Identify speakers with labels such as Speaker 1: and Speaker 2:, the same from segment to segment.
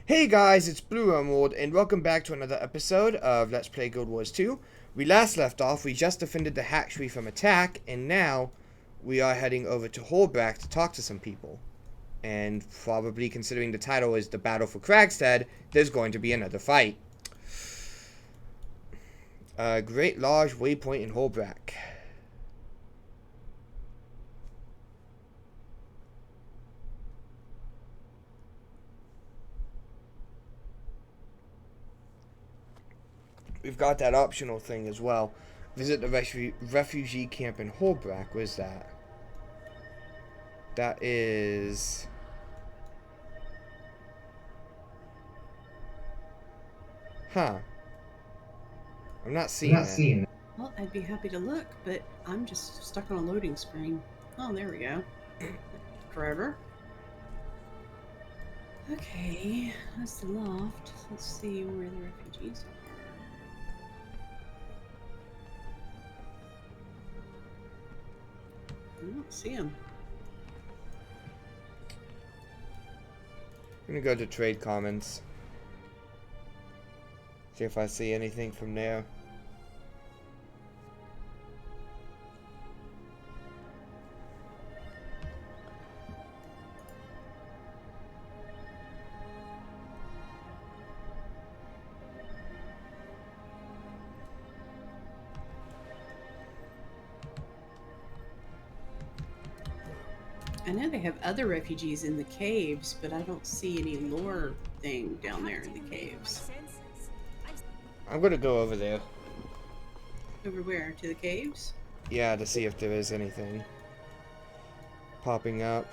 Speaker 1: Hey guys, it's Blue Emerald, and welcome back to another episode of Let's Play Guild Wars 2. We last left off, we just defended the hatchery from attack, and now we are heading over to Holbrack to talk to some people. And probably considering the title is the Battle for Cragstead, there's going to be another fight. Great large waypoint in Holbrack. We've got that optional thing as well. Visit the refugee camp in Holbrack. Where's that? That is... Huh. I'm not seeing it.
Speaker 2: Well, I'd be happy to look, but I'm just stuck on a loading screen. Oh, there we go. Forever. Okay, that's the loft. Let's see where the refugees are. I don't see them.
Speaker 1: I'm gonna go to Trade Commons. See if I see anything from there.
Speaker 2: I know they have other refugees in the caves, but I don't see any lore thing down there in the caves.
Speaker 1: I'm gonna go over there.
Speaker 2: Over where? To the caves?
Speaker 1: Yeah, to see if there is anything popping up.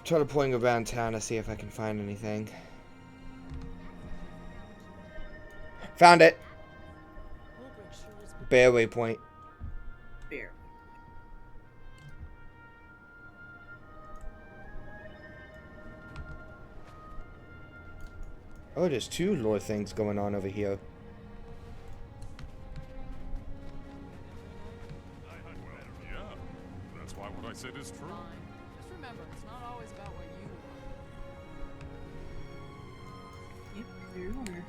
Speaker 1: Try to point around town to see if I can find anything. Found it! Bear waypoint.
Speaker 2: Bear.
Speaker 1: Oh, there's two lore things going on over here.
Speaker 3: Yeah, that's why what I said is true.
Speaker 4: Just remember, it's not always about what you want.
Speaker 2: Yep, there are.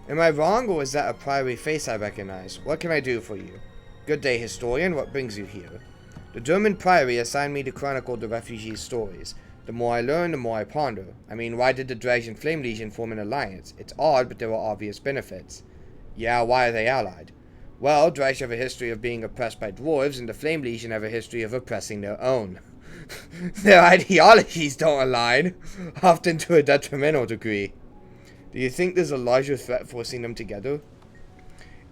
Speaker 1: Am I wrong, or is that a priory face I recognize? What can I do for you? Good day, historian. What brings you here? The German priory assigned me to chronicle the refugees' stories. The more I learn, the more I ponder. I mean, why did the Dragon Flame Legion form an alliance? It's odd, but there are obvious benefits. Yeah, why are they allied? Well, Drags have a history of being oppressed by dwarves, and the Flame Legion have a history of oppressing their own. Their ideologies don't align, often to a detrimental degree. Do you think there's a larger threat forcing them together?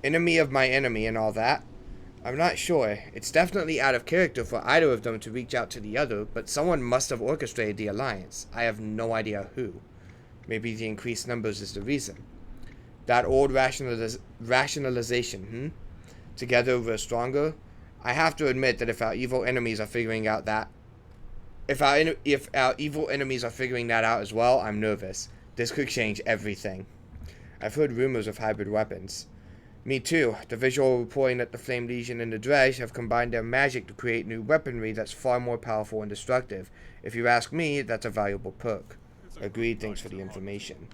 Speaker 1: Enemy of my enemy and all that? I'm not sure. It's definitely out of character for either of them to reach out to the other, but someone must have orchestrated the alliance. I have no idea who. Maybe the increased numbers is the reason. That old rationalization, Together we're stronger? I have to admit that if our evil enemies are figuring out that... If our evil enemies are figuring that out as well, I'm nervous. This could change everything. I've heard rumors of hybrid weapons. Me too. The visual reporting that the Flame Legion and the Dredge have combined their magic to create new weaponry that's far more powerful and destructive. If you ask me, that's a valuable perk. Agreed, thanks for the information.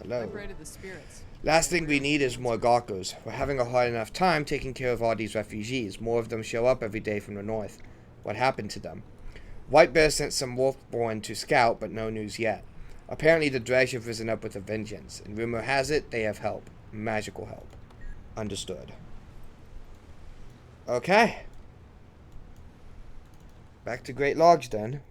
Speaker 1: Hello.
Speaker 4: Liberated the spirits.
Speaker 1: Last thing we need is more gawkers. We're having a hard enough time taking care of all these refugees. More of them show up every day from the north. What happened to them? White Bear sent some Wolfborn to scout, but no news yet. Apparently the Dredge have risen up with a vengeance, and rumor has it they have help. Magical help. Understood. Okay. Back to Great Lodge then.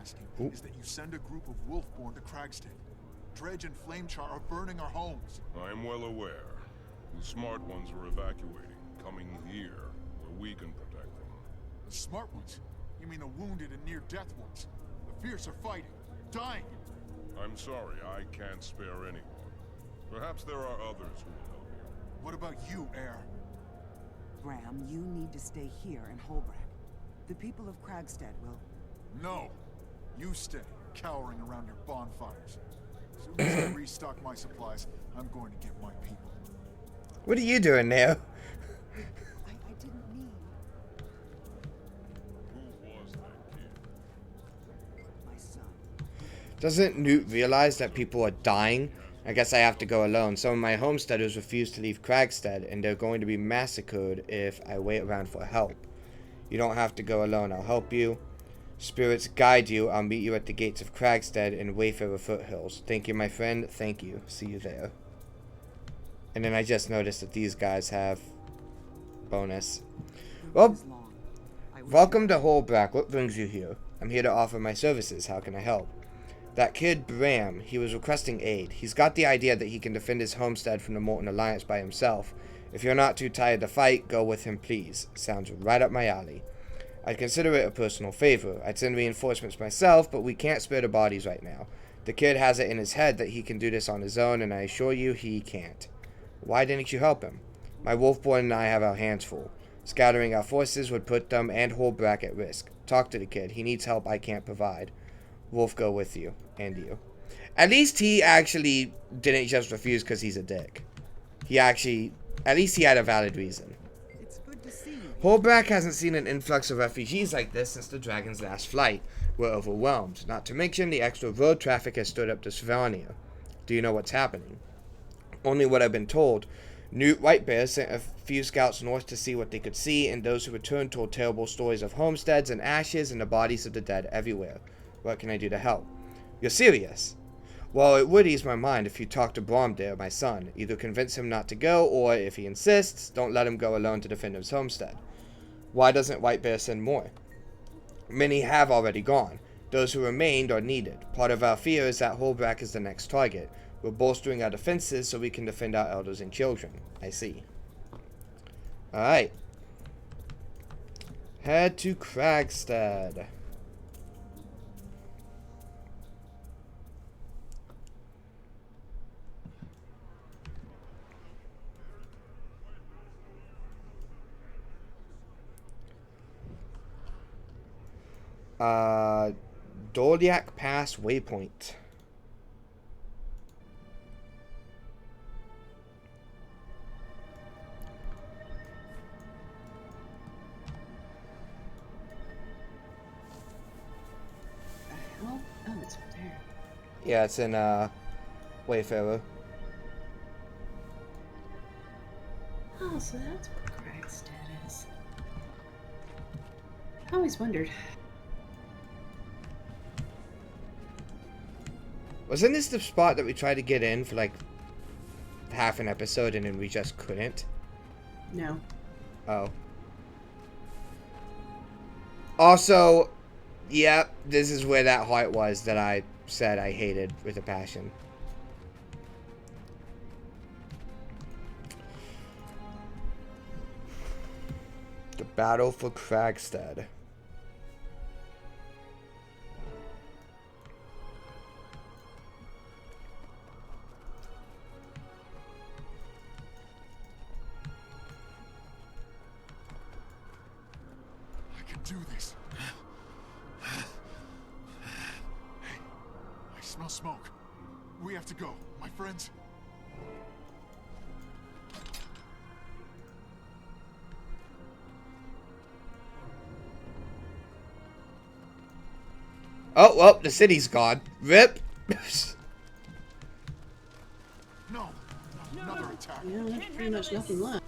Speaker 5: asking
Speaker 1: Ooh.
Speaker 5: is that you send a group of Wolfborn to Cragstead. Dredge and Flamechar are burning our homes.
Speaker 3: I'm well aware. The smart ones are evacuating, coming here, where we can protect them.
Speaker 5: The smart ones? You mean the wounded and near-death ones? The fierce are fighting, dying.
Speaker 3: I'm sorry, I can't spare anyone. Perhaps there are others who will help you.
Speaker 5: What about you, Air?
Speaker 6: Graham, you need to stay here in Holbrook. The people of Cragstead will...
Speaker 5: No. You stay, cowering around your bonfires. As soon as I restock my supplies, I'm going to get my people.
Speaker 1: What are you doing now?
Speaker 6: I didn't mean...
Speaker 3: Who was that kid?
Speaker 6: my son.
Speaker 1: Doesn't Newt realize that people are dying? I guess I have to go alone. Some of my homesteaders refuse to leave Cragstead, and they're going to be massacred if I wait around for help. You don't have to go alone. I'll help you. Spirits guide you. I'll meet you at the gates of Cragstead in Wayfarer Foothills. Thank you, my friend. Thank you. See you there. And then I just noticed that these guys have bonus. Well, welcome to Holbrook. What brings you here? I'm here to offer my services. How can I help? That kid, Bram, he was requesting aid. He's got the idea that he can defend his homestead from the Morton Alliance by himself. If you're not too tired to fight, go with him, please. Sounds right up my alley. I'd consider it a personal favor. I'd send reinforcements myself, but we can't spare the bodies right now. The kid has it in his head that he can do this on his own, and I assure you he can't. Why didn't you help him? My Wolfborn and I have our hands full. Scattering our forces would put them and Holbrook at risk. Talk to the kid. He needs help I can't provide. Wolf go with you. And you. At least he actually didn't just refuse because he's a dick. At least he had a valid reason.
Speaker 6: It's good to see you.
Speaker 1: Holbrook hasn't seen an influx of refugees like this since the Dragon's last flight. We're overwhelmed, not to mention the extra road traffic has stood up to Sylvania. Do you know what's happening? Only what I've been told. Newt Whitebear sent a few scouts north to see what they could see, and those who returned told terrible stories of homesteads and ashes and the bodies of the dead everywhere. What can I do to help? You're serious? Well, it would ease my mind if you talk to Bromdare, my son. Either convince him not to go, or, if he insists, don't let him go alone to defend his homestead. Why doesn't Whitebear send more? Many have already gone. Those who remained are needed. Part of our fear is that Holbrook is the next target. We're bolstering our defenses so we can defend our elders and children. I see. Alright. Head to Cragstead. Dolyak Pass Waypoint.
Speaker 2: Oh, it's up there.
Speaker 1: Yeah, it's in Wayfarer.
Speaker 2: Oh, so that's what Cragstead is. I always wondered.
Speaker 1: Wasn't this the spot that we tried to get in for like half an episode and then we just couldn't?
Speaker 2: No.
Speaker 1: Oh. Also, yep, this is where that heart was that I said I hated with a passion. The Battle for Cragstead.
Speaker 5: Do this. Hey, I smell smoke. We have to go, my friends.
Speaker 1: Oh, well, the city's gone. Rip.
Speaker 5: No, another attack.
Speaker 2: Yeah, there's pretty much nothing left.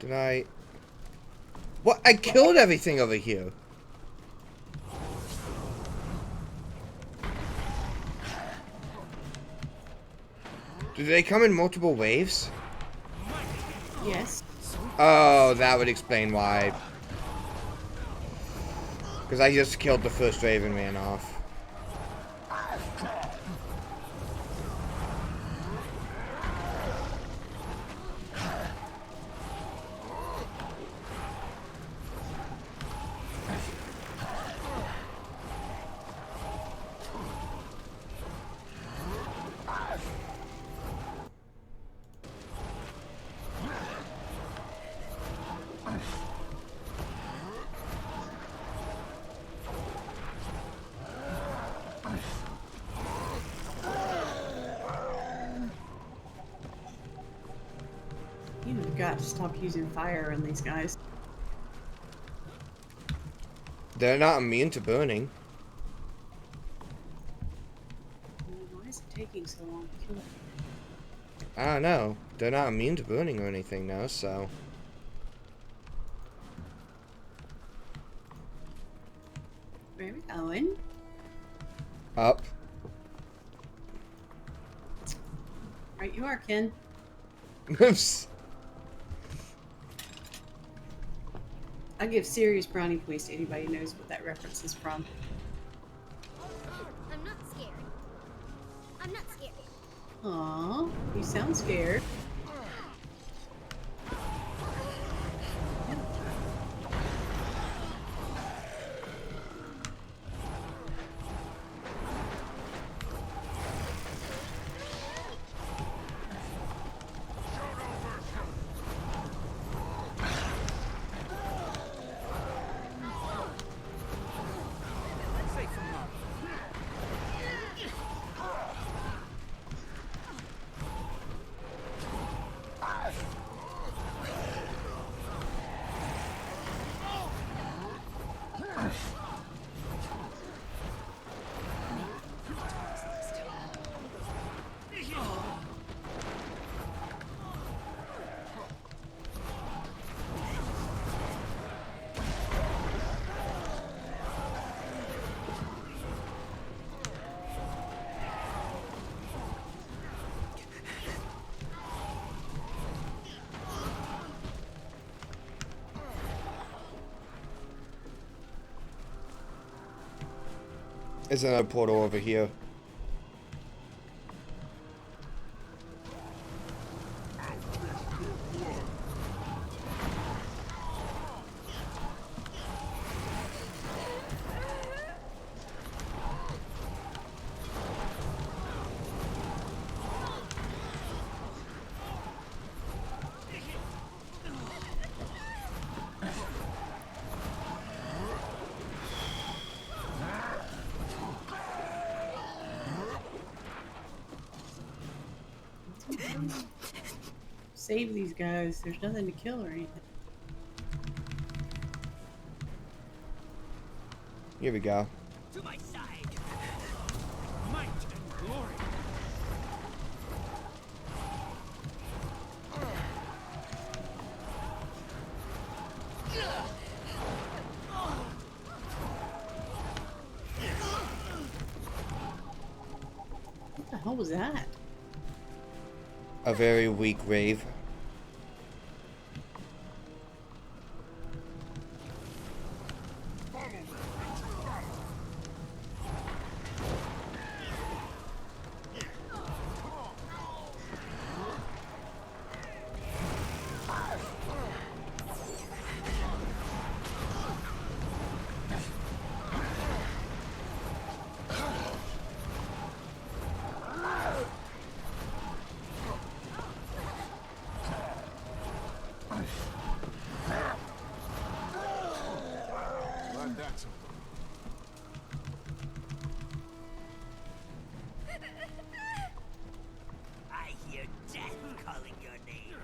Speaker 1: Did I... What? I killed everything over here. Do they come in multiple waves?
Speaker 2: Yes.
Speaker 1: Oh, that would explain why. Because I just killed the first wave and ran off.
Speaker 2: You've got to stop using fire on these guys.
Speaker 1: They're not immune to burning.
Speaker 2: Why is it taking so long to kill them?
Speaker 1: I don't know. They're not immune to burning or anything now, so...
Speaker 2: Where are we going?
Speaker 1: Up.
Speaker 2: Right you are, Ken.
Speaker 1: Oops.
Speaker 2: I'll give serious brownie points to anybody who knows what that reference is from.
Speaker 7: I'm not scared. I'm not scared.
Speaker 2: Aw, you sound scared.
Speaker 1: There's another portal over here.
Speaker 2: Save these guys. There's nothing to kill or anything.
Speaker 1: Here we go.
Speaker 8: To my side. Might and glory.
Speaker 2: What the hell was that?
Speaker 1: A very weak wave.
Speaker 5: Glad that's over.
Speaker 8: I hear death calling your name.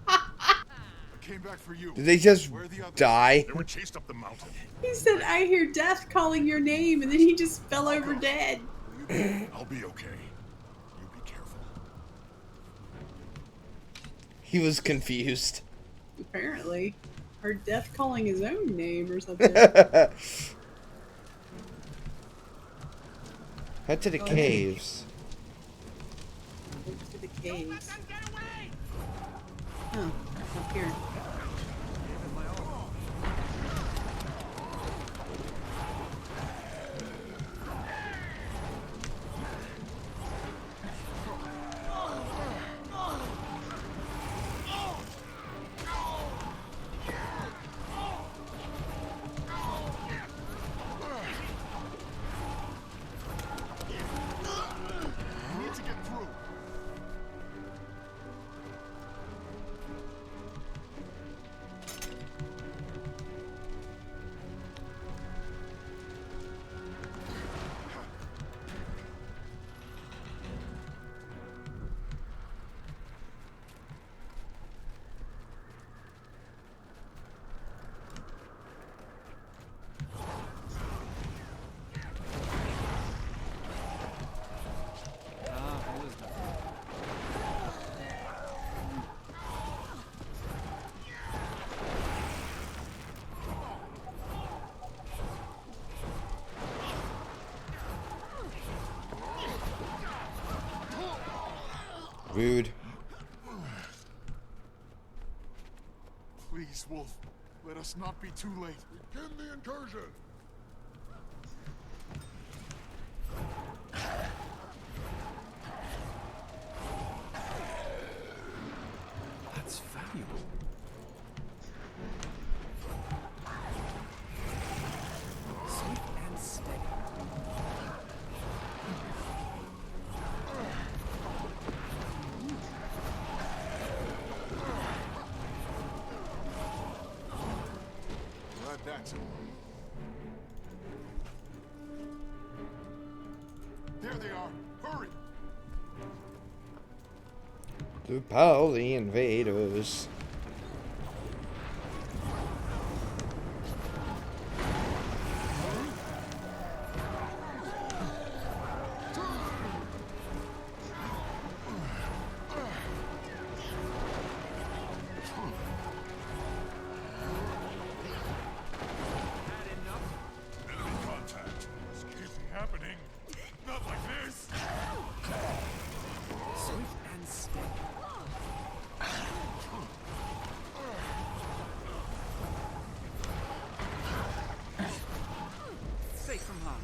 Speaker 5: I came back for you.
Speaker 1: Did they just
Speaker 5: Where are the others?
Speaker 1: die?
Speaker 3: They were chased up the mountain.
Speaker 2: He said, I hear death calling your name, and then he just fell over dead.
Speaker 5: Will you be?
Speaker 3: I'll be okay. You be careful.
Speaker 1: He was confused.
Speaker 2: Apparently. Or death calling his own name or something.
Speaker 1: Head to the
Speaker 2: Oh,
Speaker 1: caves.
Speaker 2: To the caves. Huh. Up here.
Speaker 5: I need to get through.
Speaker 1: Rude.
Speaker 5: Please, Wolf, let us not be too late.
Speaker 3: Begin the incursion.
Speaker 8: That's valuable. Sweet and steady.
Speaker 5: Glad that's over. There they are. Hurry!
Speaker 1: Repel the invaders.
Speaker 3: Enemy contact. This can't be happening. Not like this.
Speaker 8: Sweet and steady. Safe from harm.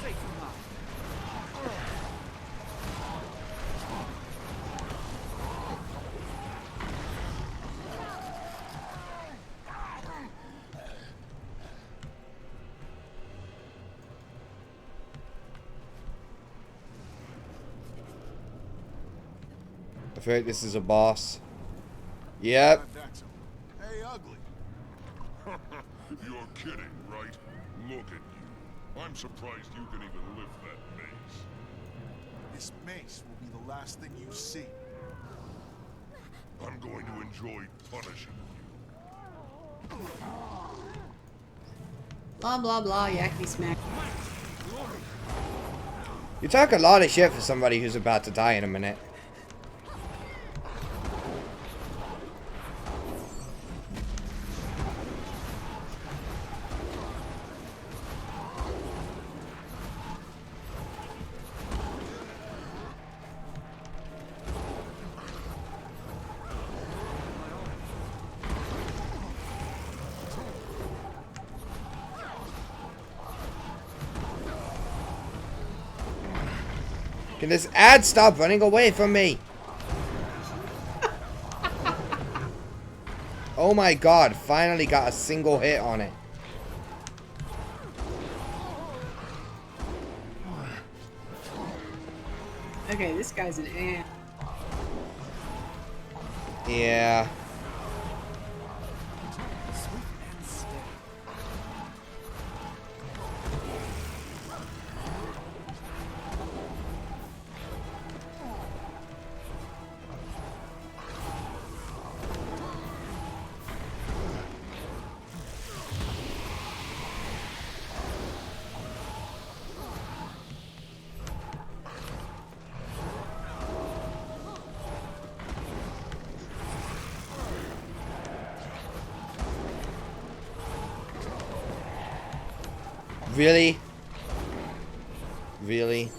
Speaker 8: Safe from harm.
Speaker 1: I feel like this is a boss. Yep.
Speaker 5: Glad that's over. Hey, ugly.
Speaker 3: You're kidding, right? Look at you. I'm surprised you can even lift that mace.
Speaker 5: This mace will be the last thing you see.
Speaker 3: I'm going to enjoy punishing you.
Speaker 2: Blah blah blah, yakety smack.
Speaker 1: You talk a lot of shit for somebody who's about to die in a minute. Can this ad stop running away from me? Oh my god, finally got a single hit on it.
Speaker 2: Okay, this guy's an ant.
Speaker 1: Yeah.
Speaker 8: Swift and steady.
Speaker 1: Really? Really?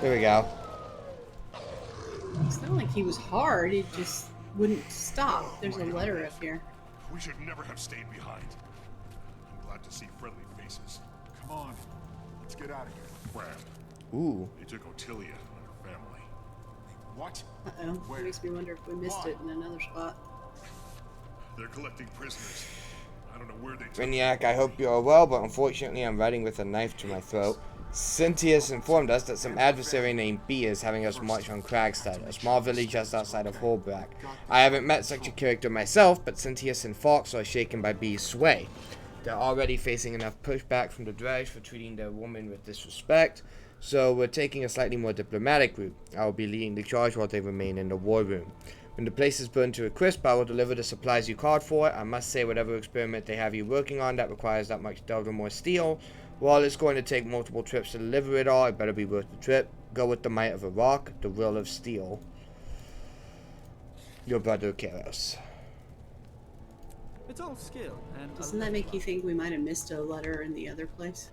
Speaker 1: There we go.
Speaker 2: It's not like he was hard, it just wouldn't stop. There's a letter up here.
Speaker 3: We should never have stayed behind. I'm glad to see friendly faces.
Speaker 5: Come on. Let's get out of here.
Speaker 3: Bram,
Speaker 1: Ooh.
Speaker 3: they took Ottilia and her family.
Speaker 5: What?
Speaker 2: Uh-oh.
Speaker 5: Where?
Speaker 2: It makes me wonder if we missed it in another spot.
Speaker 3: They're collecting prisoners. I don't know where they took
Speaker 1: Vignac, I hope you are well, but unfortunately I'm riding with a knife to my throat. Cynthius informed us that some adversary named B is having us march on Cragstead, a small village just outside of Holbrack. I haven't met such a character myself, but Cynthius and Fox are shaken by B's sway. They're already facing enough pushback from the Dredge for treating their woman with disrespect, so we're taking a slightly more diplomatic route. I will be leading the charge while they remain in the war room. When the place is burned to a crisp, I will deliver the supplies you called for. I must say, whatever experiment they have you working on that requires that much delta more steel, while it's going to take multiple trips to deliver it all, it better be worth the trip. Go with the might of a rock, the will of steel. Your brother, Karos.
Speaker 8: It's all skill and.
Speaker 2: Doesn't that make you think we might have missed a letter in the other place?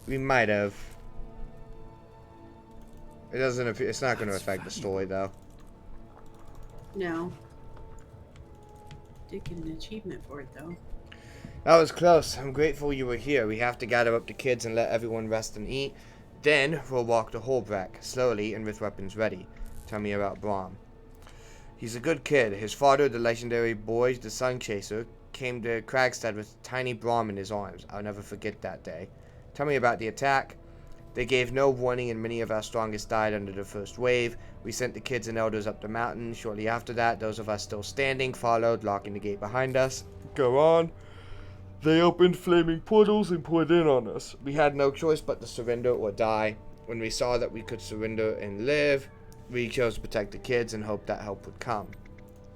Speaker 1: We might have. It doesn't appear, it's not going to affect the story, though.
Speaker 2: No. Did get an achievement for it, though.
Speaker 1: That was close. I'm grateful you were here. We have to gather up the kids and let everyone rest and eat. Then we'll walk to Holbrack, slowly and with weapons ready. Tell me about Brahm. He's a good kid. His father, the legendary Boyd, the Sun Chaser, came to Cragstead with tiny Brahm in his arms. I'll never forget that day. Tell me about the attack. They gave no warning and many of our strongest died under the first wave. We sent the kids and elders up the mountain. Shortly after that, those of us still standing followed, locking the gate behind us. Go on. They opened flaming portals and poured in on us. We had no choice but to surrender or die. When we saw that we could surrender and live, we chose to protect the kids and hoped that help would come.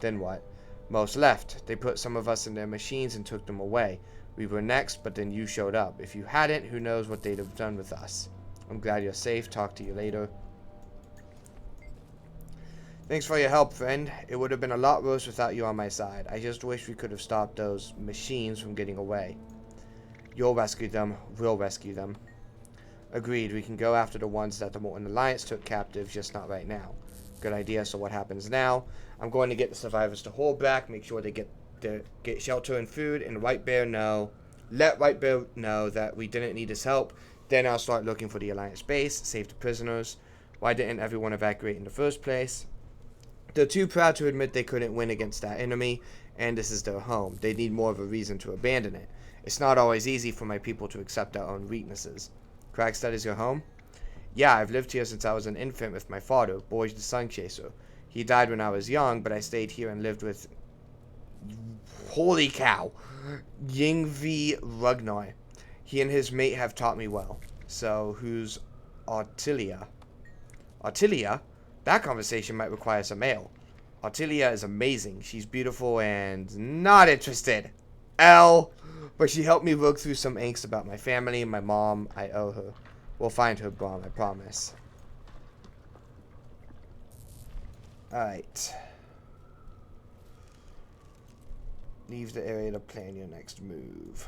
Speaker 1: Then what? Most left. They put some of us in their machines and took them away. We were next, but then you showed up. If you hadn't, who knows what they'd have done with us. I'm glad you're safe. Talk to you later. Thanks for your help, friend. It would have been a lot worse without you on my side. I just wish we could have stopped those machines from getting away. You'll rescue them. We'll rescue them. Agreed. We can go after the ones that the Molten Alliance took captive, just not right now. Good idea. So what happens now? I'm going to get the survivors to Holbrack, make sure they get shelter and food, and let White Bear know that we didn't need his help. Then I'll start looking for the Alliance base, save the prisoners. Why didn't everyone evacuate in the first place? They're too proud to admit they couldn't win against that enemy, and this is their home. They need more of a reason to abandon it. It's not always easy for my people to accept their own weaknesses. Cragstead is your home? Yeah, I've lived here since I was an infant with my father, Boyd the Sun Chaser. He died when I was young, but I stayed here and lived with... Holy cow! Yngvi Rugnoy. He and his mate have taught me well. So, who's Ottilia? Ottilia? That conversation might require some ale. Ottilia is amazing. She's beautiful and not interested. L. But she helped me work through some angst about my family and my mom. I owe her. We'll find her, Brahm, I promise. Alright. Leave the area to plan your next move.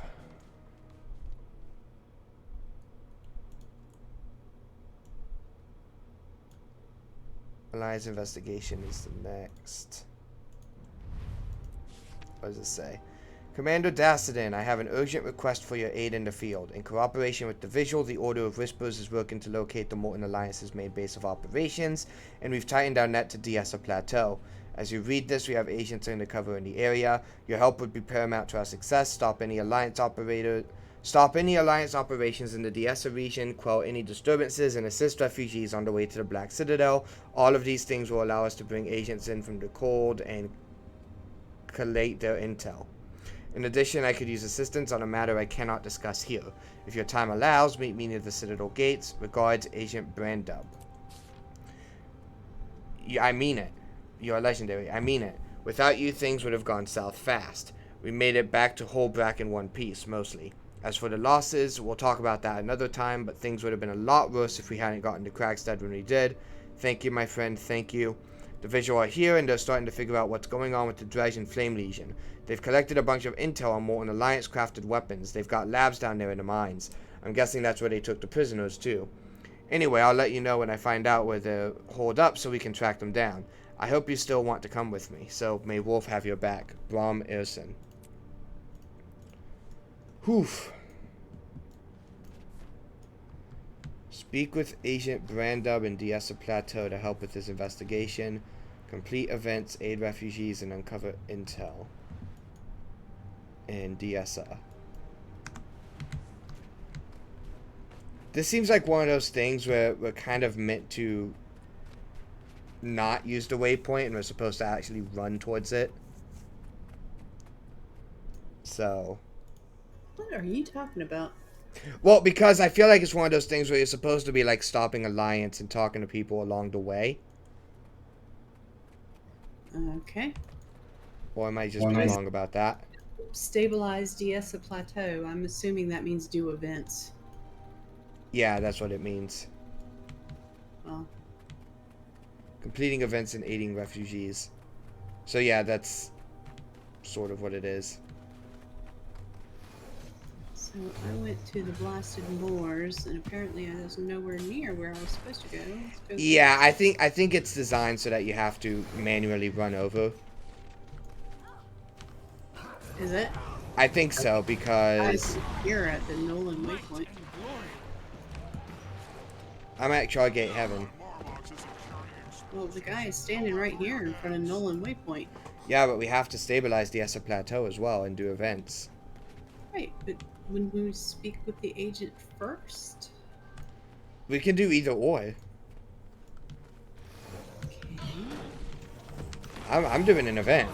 Speaker 1: Alliance investigation is the next. What does it say? Commander Dassadin, I have an urgent request for your aid in the field. In cooperation with the Visual, the Order of Whispers is working to locate the Morton Alliance's main base of operations, and we've tightened our net to Diessa Plateau. As you read this, we have agents undercover in the area. Your help would be paramount to our success. Stop any Alliance operations in the Diessa region, quell any disturbances, and assist refugees on the way to the Black Citadel. All of these things will allow us to bring agents in from the cold and collate their intel. In addition, I could use assistance on a matter I cannot discuss here. If your time allows, meet me near the Citadel gates. Regards, Agent Brandub. I mean it. You're legendary. I mean it. Without you, things would have gone south fast. We made it back to Holbrack in one piece, mostly. As for the losses, we'll talk about that another time, but things would have been a lot worse if we hadn't gotten to Cragstead when we did. Thank you, my friend. Thank you. The Visual are here, and they're starting to figure out what's going on with the Dredge and Flame Legion. They've collected a bunch of intel on Morton Alliance-crafted weapons. They've got labs down there in the mines. I'm guessing that's where they took the prisoners, too. Anyway, I'll let you know when I find out where they're holed up so we can track them down. I hope you still want to come with me, so may Wolf have your back. Brom Erson. Whew. Speak with Agent Brandub in Diessa Plateau to help with this investigation. Complete events, aid refugees, and uncover intel in Diessa. This seems like one of those things where we're kind of meant to not use the waypoint and we're supposed to actually run towards it. So.
Speaker 2: What are you talking about?
Speaker 1: Well, because I feel like it's one of those things where you're supposed to be like stopping Alliance and talking to people along the way.
Speaker 2: Okay.
Speaker 1: Or I might just be wrong about that.
Speaker 2: Stabilize Diessa Plateau. I'm assuming that means do events.
Speaker 1: Yeah, that's what it means.
Speaker 2: Well,
Speaker 1: Completing events and aiding refugees. So yeah, that's sort of what it is.
Speaker 2: so I went to the Blasted Moors, and apparently I was nowhere near where I was supposed to go. Let's go.
Speaker 1: Yeah, I think it's designed so that you have to manually run over.
Speaker 2: Is it?
Speaker 1: I think so,
Speaker 2: I
Speaker 1: because
Speaker 2: was here at the Nolan Waypoint.
Speaker 1: I'm at Chargate Heaven.
Speaker 2: Well, the guy is standing right here in front of Nolan Waypoint.
Speaker 1: Yeah, but we have to stabilize the Diessa Plateau as well and do events.
Speaker 2: Right, but when we speak with the agent first?
Speaker 1: We can do either or.
Speaker 2: Okay.
Speaker 1: I'm doing an event.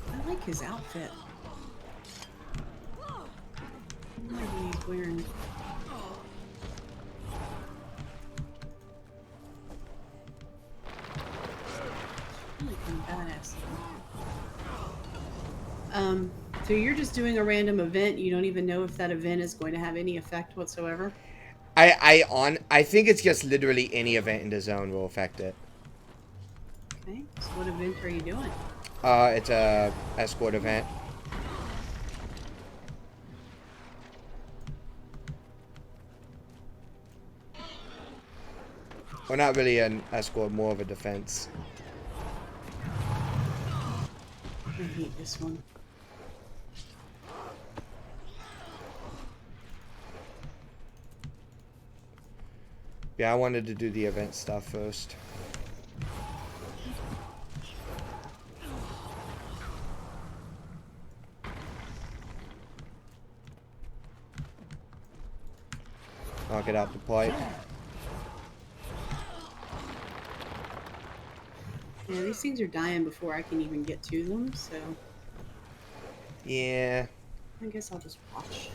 Speaker 2: I like his outfit. I like what he's wearing. Really kind of badass. So you're just doing a random event. You don't even know if that event is going to have any effect whatsoever.
Speaker 1: I think it's just literally any event in the zone will affect it.
Speaker 2: Okay. So what event are you doing?
Speaker 1: It's a escort event. Well, not really an escort, more of a defense.
Speaker 2: I hate this one.
Speaker 1: Yeah, I wanted to do the event stuff first. Knock it out the pipe.
Speaker 2: Yeah, these things are dying before I can even get to them, so
Speaker 1: Yeah.
Speaker 2: I guess I'll just watch.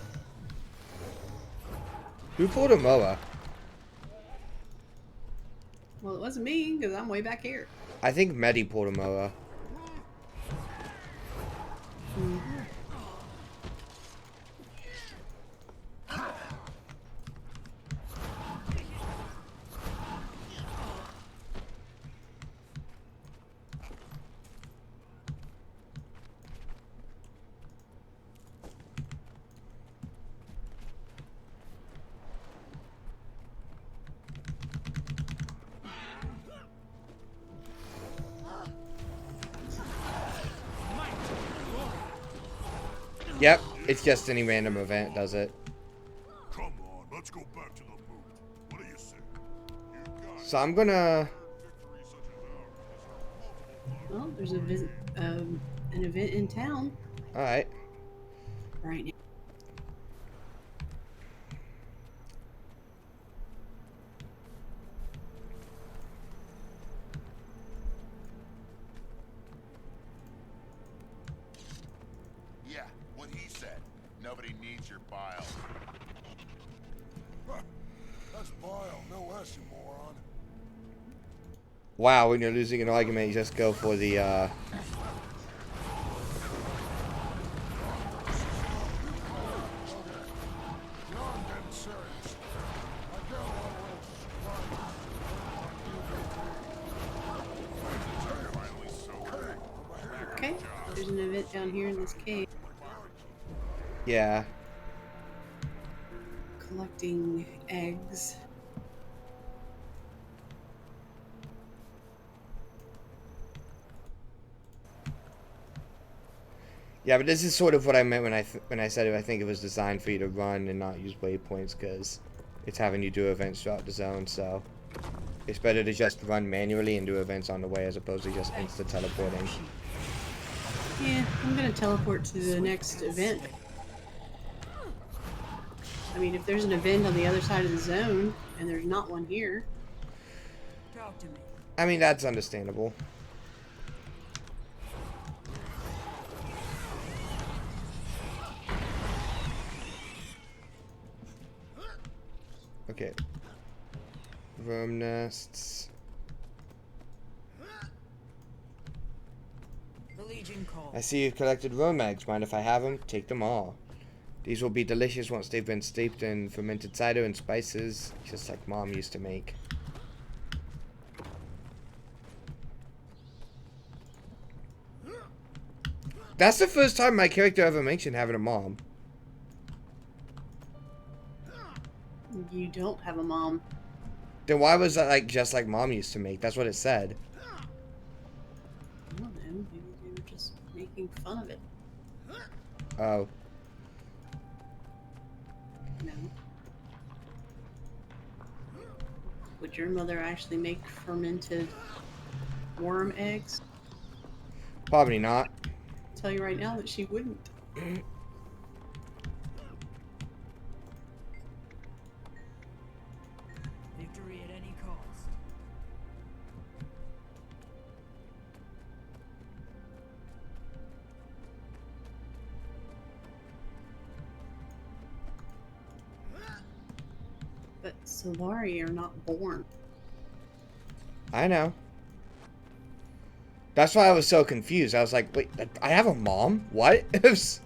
Speaker 1: Who pulled a mower?
Speaker 2: Well, it wasn't me, because I'm way back here.
Speaker 1: I think Medi pulled a mower. Yep, it's just any random event does it.
Speaker 3: Come on, let's go back to the booth. What do you say? You guys,
Speaker 1: So I'm gonna...
Speaker 3: victory such as ours.
Speaker 2: Well, there's an event in town
Speaker 1: Alright.
Speaker 2: right now.
Speaker 9: Yeah, what he said. Nobody needs your bile.
Speaker 5: That's bile, no S, you moron.
Speaker 1: Wow, when you're losing an argument, you just go for the,
Speaker 5: Now I'm getting serious. I got a lot of
Speaker 2: Okay, there's an event down here in this cave.
Speaker 1: yeah.
Speaker 2: Collecting eggs.
Speaker 1: Yeah, but this is sort of what I meant when I said I think it was designed for you to run and not use waypoints, because it's having you do events throughout the zone, so it's better to just run manually and do events on the way as opposed to just instant teleporting.
Speaker 2: Yeah, I'm gonna teleport to the next event. I mean, if there's an event on the other side of the zone, and there's not one here.
Speaker 6: Talk to me.
Speaker 1: I mean, that's understandable. Okay. Worm nests.
Speaker 6: The Legion calls.
Speaker 1: I see you've collected worm eggs. Mind if I have them? Take them all. These will be delicious once they've been steeped in fermented cider and spices, just like Mom used to make. That's the first time my character ever mentioned having a mom.
Speaker 2: You don't have a mom.
Speaker 1: Then why was that like just like Mom used to make? That's what it said.
Speaker 2: I don't know. Maybe they were just making fun of it.
Speaker 1: Oh.
Speaker 2: No. Would your mother actually make fermented worm eggs?
Speaker 1: Probably not.
Speaker 2: I'll tell you right now that she wouldn't.
Speaker 6: Victory at any cost.
Speaker 2: But Solari are not born.
Speaker 1: I know. That's why I was so confused. I was like, wait, I have a mom? What?
Speaker 2: Eggs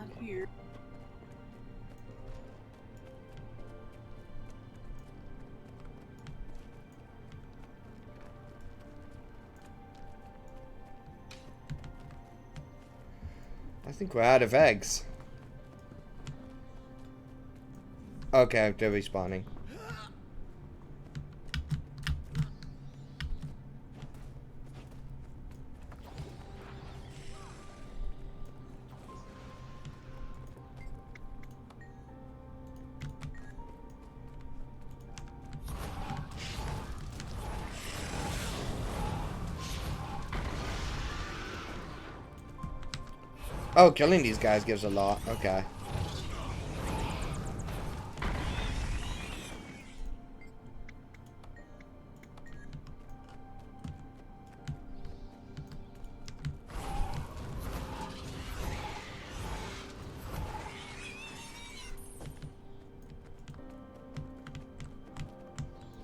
Speaker 2: out here.
Speaker 1: I think we're out of eggs. Okay, they're respawning. Oh, killing these guys gives a lot. Okay.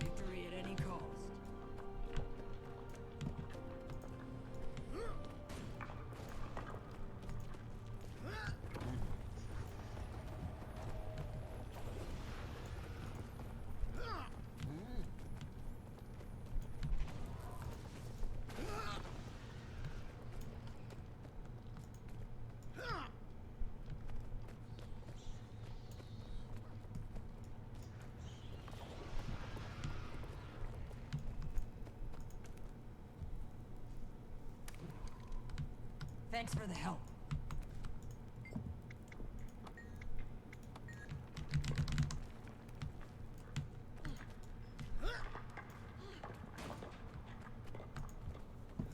Speaker 6: Victory at any cost. Thanks for the help.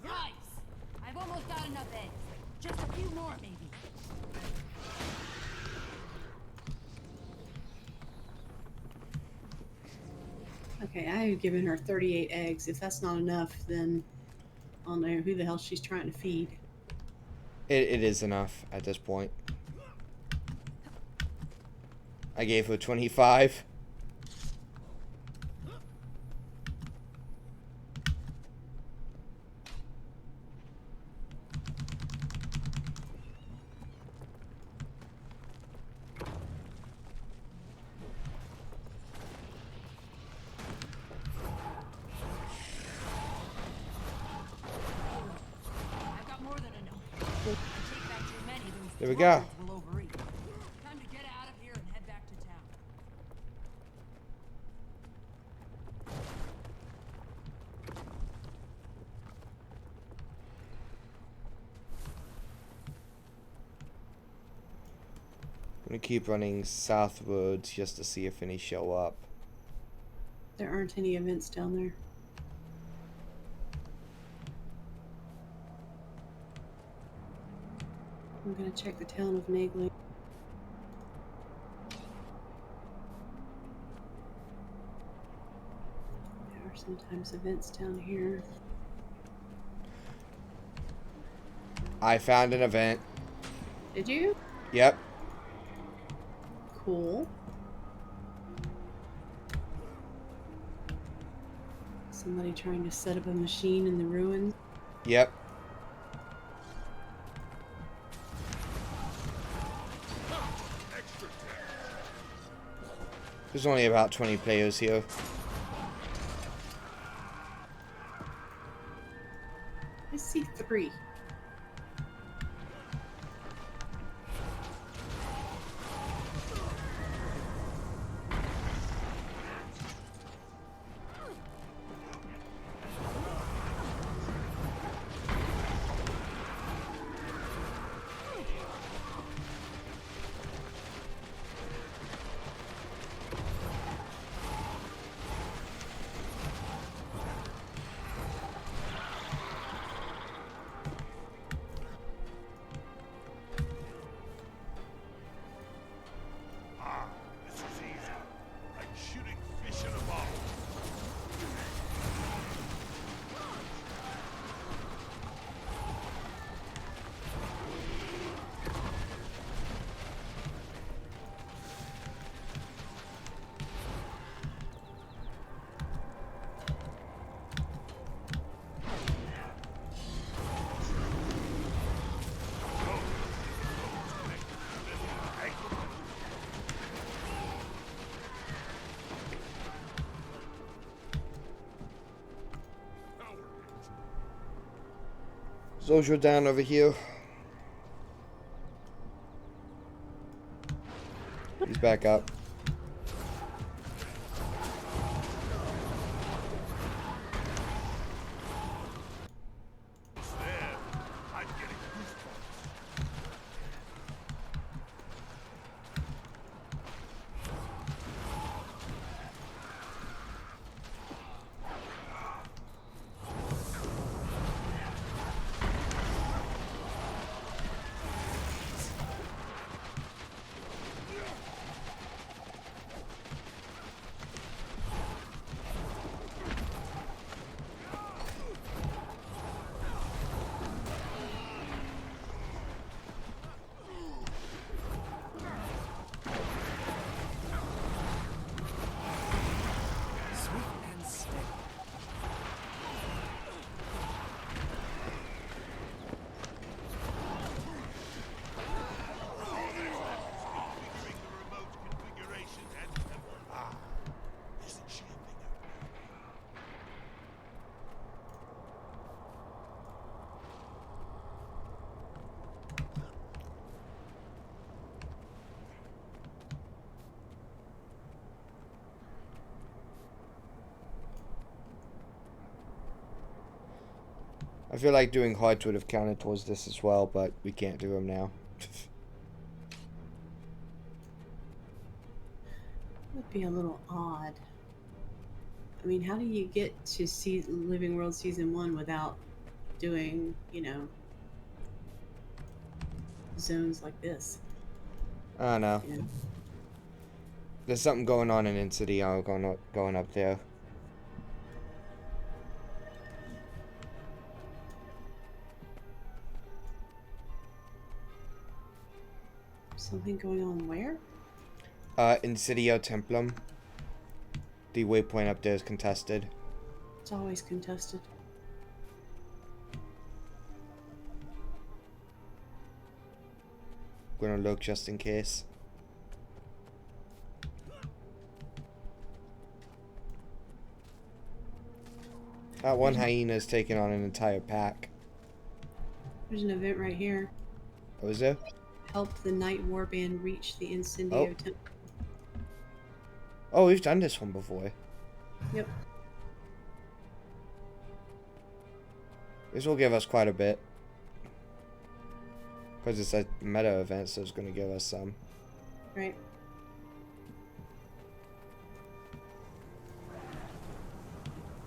Speaker 10: Nice! I've almost got enough eggs. Just a few more, maybe.
Speaker 2: Okay, I have given her 38 eggs. If that's not enough, then I'll know who the hell she's trying to feed.
Speaker 1: It is enough at this point. I gave her 25.
Speaker 10: I've got more than enough. Take back too many, those
Speaker 1: There we go.
Speaker 10: drunkards will overeat. Time to get out of here and head back to town.
Speaker 1: I'm gonna keep running southwards just to see if any show up.
Speaker 2: There aren't any events down there. I'm gonna check the town of Nagley. There are sometimes events down here.
Speaker 1: I found an event.
Speaker 2: Did you?
Speaker 1: Yep.
Speaker 2: Cool. Somebody trying to set up a machine in the ruins.
Speaker 1: Yep. There's only about 20 players here.
Speaker 2: I see 3.
Speaker 3: This is easy. Like shooting fish in a bowl.
Speaker 1: Soldier down over here. He's back up.
Speaker 3: There, I'm getting goosebumps.
Speaker 1: I feel like doing hearts would have counted towards this as well, but we can't do them now.
Speaker 2: Would be a little odd. I mean, how do you get to see Living World Season 1 without doing, you know, zones like this?
Speaker 1: I don't know.
Speaker 2: You know?
Speaker 1: There's something going on in City going up there.
Speaker 2: Something going on where?
Speaker 1: Insidio Templum. The waypoint up there is contested.
Speaker 2: It's always contested.
Speaker 1: Gonna look just in case. That one hyena's taking on an entire pack.
Speaker 2: There's an event right here.
Speaker 1: Oh, is there?
Speaker 2: Help the Night Warband reach the Incendio Temple.
Speaker 1: Oh, we've done this one before.
Speaker 2: Yep.
Speaker 1: This will give us quite a bit. Because it's a meta event, so it's going to give us some.
Speaker 2: Right.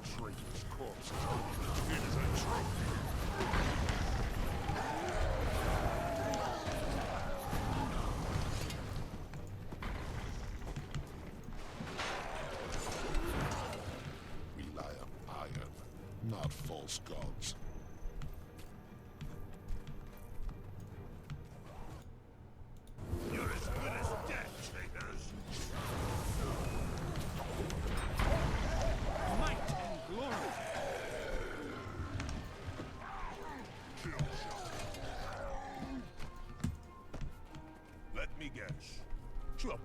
Speaker 3: Traitor's corpse. It is a trophy. Rely on iron, not false gods. You're as good as dead, traitors.
Speaker 8: Might and glory.
Speaker 3: Kill shot. Let me guess. Trouble.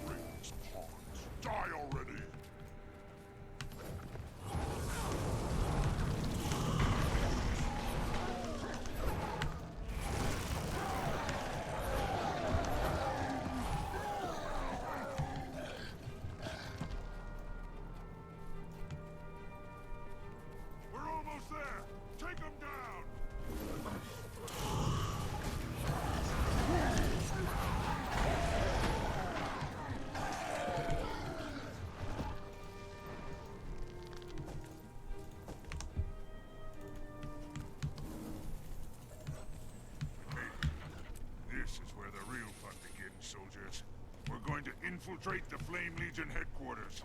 Speaker 3: Rings pawns. Die already. We're almost there. Take them down. This is where the real fun begins, soldiers. We're going to infiltrate the Flame Legion headquarters.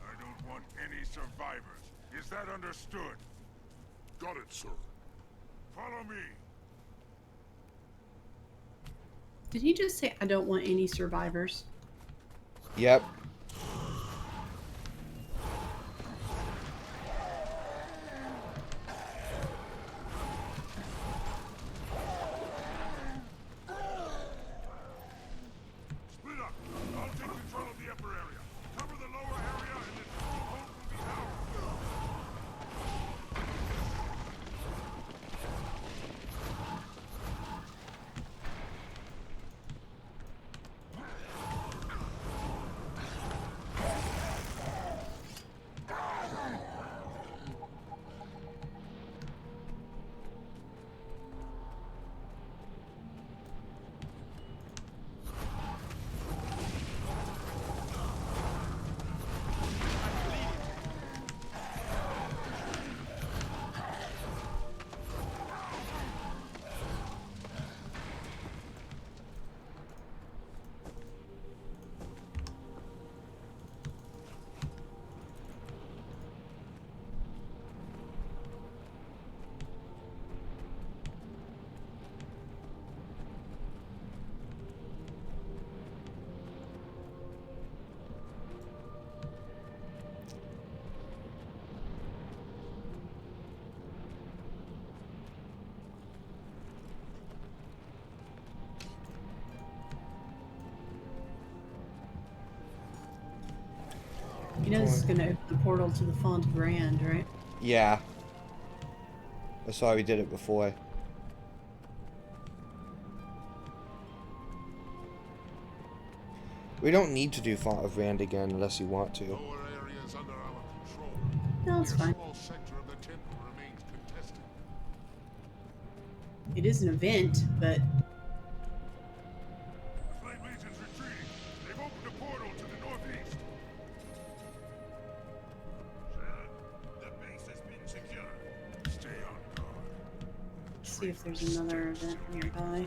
Speaker 3: I don't want any survivors. Is that understood? Got it, sir. Follow me.
Speaker 2: Did he just say, I don't want any survivors?
Speaker 1: Yep.
Speaker 3: Split up. I'll take control of the upper area. Cover the lower area and the stronghold will be ours.
Speaker 2: You know this is going to open the portal to the Font Grand, right?
Speaker 1: Yeah. That's why we did it before. We don't need to do Font of Rand again unless you want to.
Speaker 3: Lower areas under our control.
Speaker 2: No, it's
Speaker 3: Only
Speaker 2: fine.
Speaker 3: a small sector of the temple remains contested.
Speaker 2: It is an event, but
Speaker 3: The Flame Legion's retreating. They've opened a portal to the northeast. Shannon, the base has been secured. Stay on guard.
Speaker 2: see if there's another event nearby.
Speaker 3: Yeah.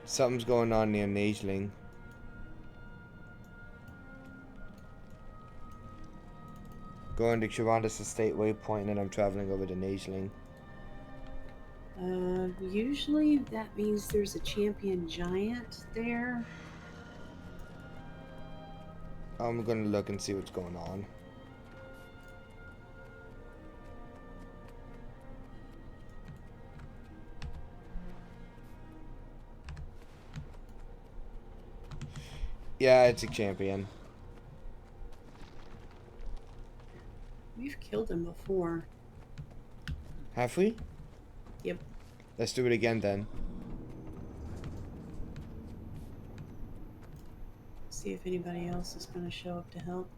Speaker 1: Something's going on near Nageling. Going to Curandis Estate Waypoint, and then I'm traveling over to Nageling.
Speaker 2: Usually that means there's a champion giant there.
Speaker 1: I'm gonna look and see what's going on. Yeah, it's a champion.
Speaker 2: We've killed him before.
Speaker 1: Have we?
Speaker 2: Yep.
Speaker 1: Let's do it again then.
Speaker 2: See if anybody else is going to show up to help.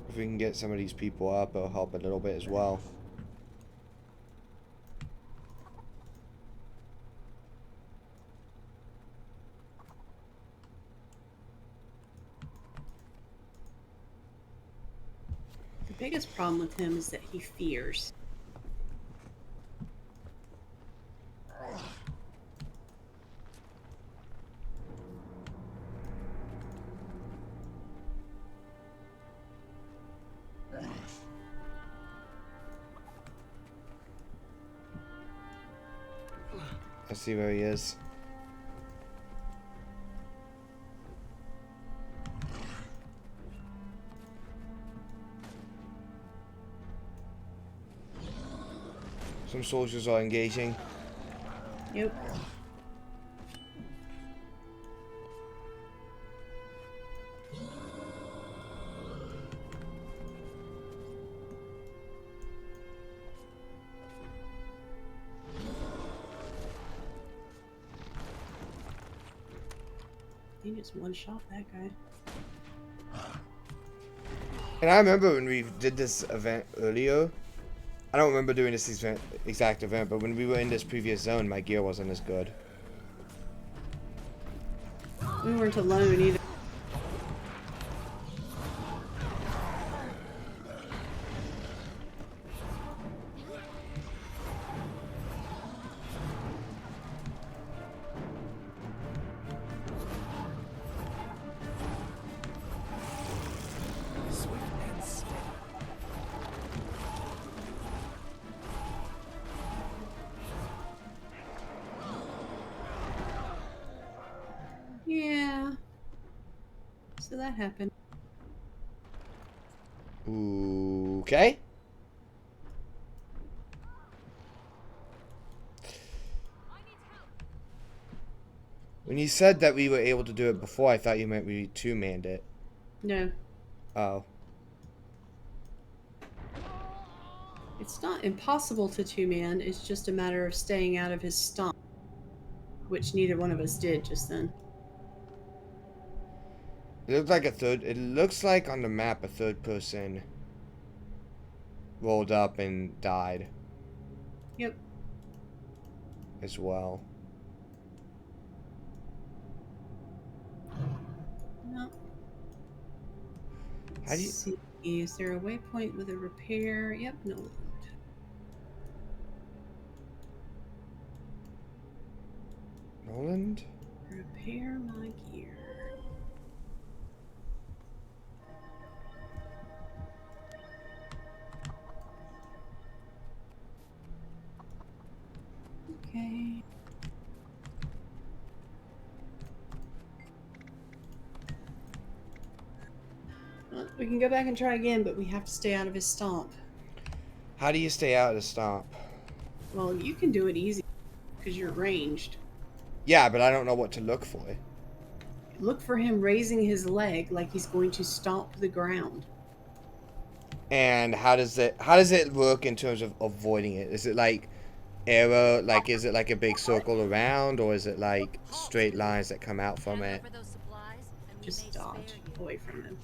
Speaker 1: If we can get some of these people up, it'll help a little bit as well.
Speaker 2: The biggest problem with him is that he fears.
Speaker 1: Let's see where he is. Some soldiers are engaging.
Speaker 2: Yep. He just one-shot that guy.
Speaker 1: And I remember when we did this event earlier, I don't remember doing this exact event, but when we were in this previous zone, my gear wasn't as good.
Speaker 2: We weren't alone either. Yeah. So that happened.
Speaker 1: Okay. When you said that we were able to do it before, I thought you meant we two-manned it.
Speaker 2: No.
Speaker 1: Oh.
Speaker 2: It's not impossible to two-man, it's just a matter of staying out of his stomp. Which neither one of us did just then.
Speaker 1: It looks like on the map a third person rolled up and died.
Speaker 2: Yep.
Speaker 1: As well.
Speaker 2: No.
Speaker 1: How do you...
Speaker 2: See, is there a waypoint with a repair? Yep, no.
Speaker 1: Roland?
Speaker 2: Repair my gear. Okay. We can go back and try again, but we have to stay out of his stomp.
Speaker 1: How do you stay out of the stomp?
Speaker 2: Well, you can do it easy because you're ranged.
Speaker 1: Yeah, but I don't know what to look for.
Speaker 2: Look for him raising his leg like he's going to stomp the ground.
Speaker 1: And how does it work in terms of avoiding it? Is it like arrow, like is it like a big circle around, or is it like straight lines that come out from it?
Speaker 10: For those supplies, and we
Speaker 2: Just
Speaker 10: may
Speaker 2: dodge
Speaker 10: spare you.
Speaker 2: away from him.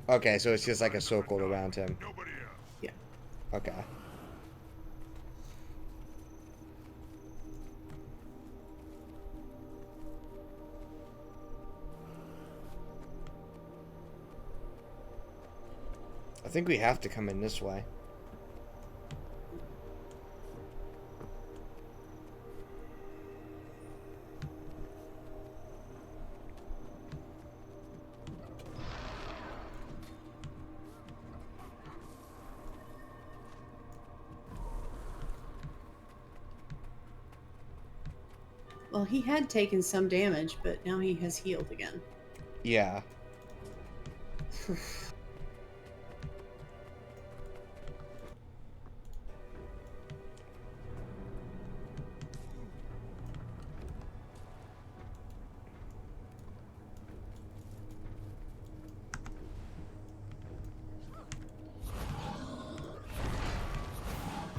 Speaker 1: Okay, so it's just like a circle around him.
Speaker 3: Nobody else.
Speaker 2: Yeah.
Speaker 1: Okay. I think we have to come in this way.
Speaker 2: Well, he had taken some damage, but now he has healed again.
Speaker 1: Yeah.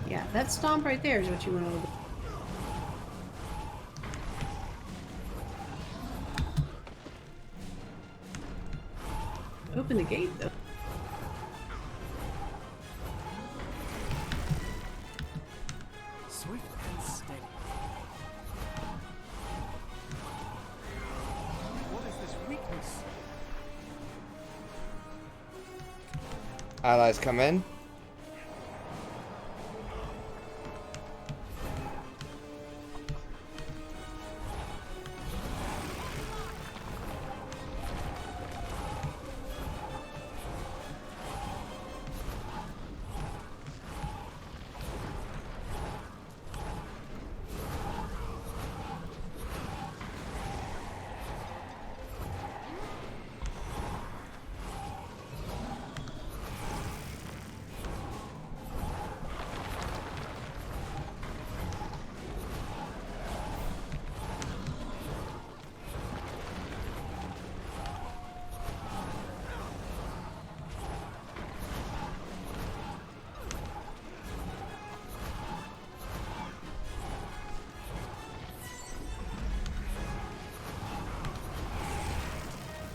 Speaker 2: Yeah, that stomp right there is what you want to avoid. Open the gate, though.
Speaker 8: Swift and steady. What is this weakness?
Speaker 1: Allies come in.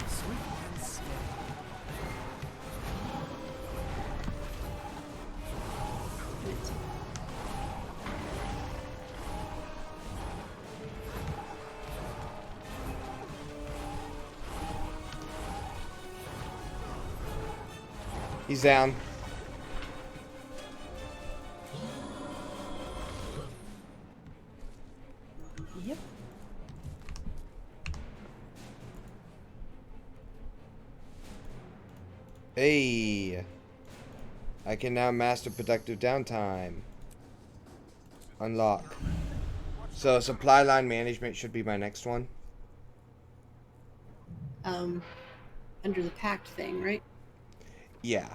Speaker 8: Swift and steady.
Speaker 1: He's down.
Speaker 2: Yep.
Speaker 1: Hey. I can now master productive downtime. Unlock. So supply line management should be my next one.
Speaker 2: Under the pact thing, right?
Speaker 1: Yeah.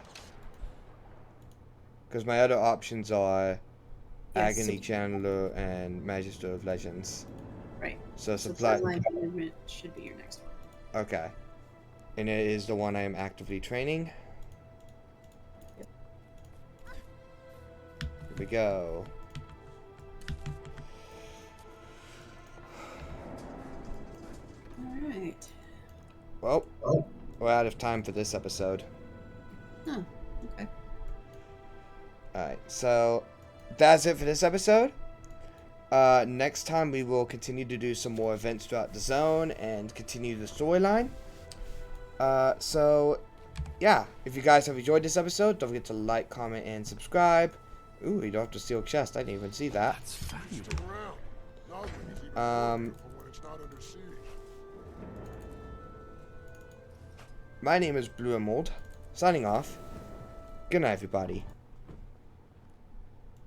Speaker 1: Because my other options are
Speaker 2: Yes,
Speaker 1: Agony Channeler and Magister of Legends.
Speaker 2: Right.
Speaker 1: So
Speaker 2: Supply
Speaker 1: supply.
Speaker 2: line management should be your next one.
Speaker 1: Okay. And it is the one I am actively training.
Speaker 2: Yep.
Speaker 1: Here we go.
Speaker 2: All right.
Speaker 1: Well, we're out of time for this episode.
Speaker 2: Oh, okay.
Speaker 1: Alright, so that's it for this episode. Next time we will continue to do some more events throughout the zone and continue the storyline. So, yeah, if you guys have enjoyed this episode, don't forget to like, comment, and subscribe. Ooh, you don't have to steal chest. I didn't even see that.
Speaker 8: That's valuable.
Speaker 3: Around. Logging is even more beautiful when it's not under siege.
Speaker 1: My name is Blue Mold. Signing off. Good night, everybody.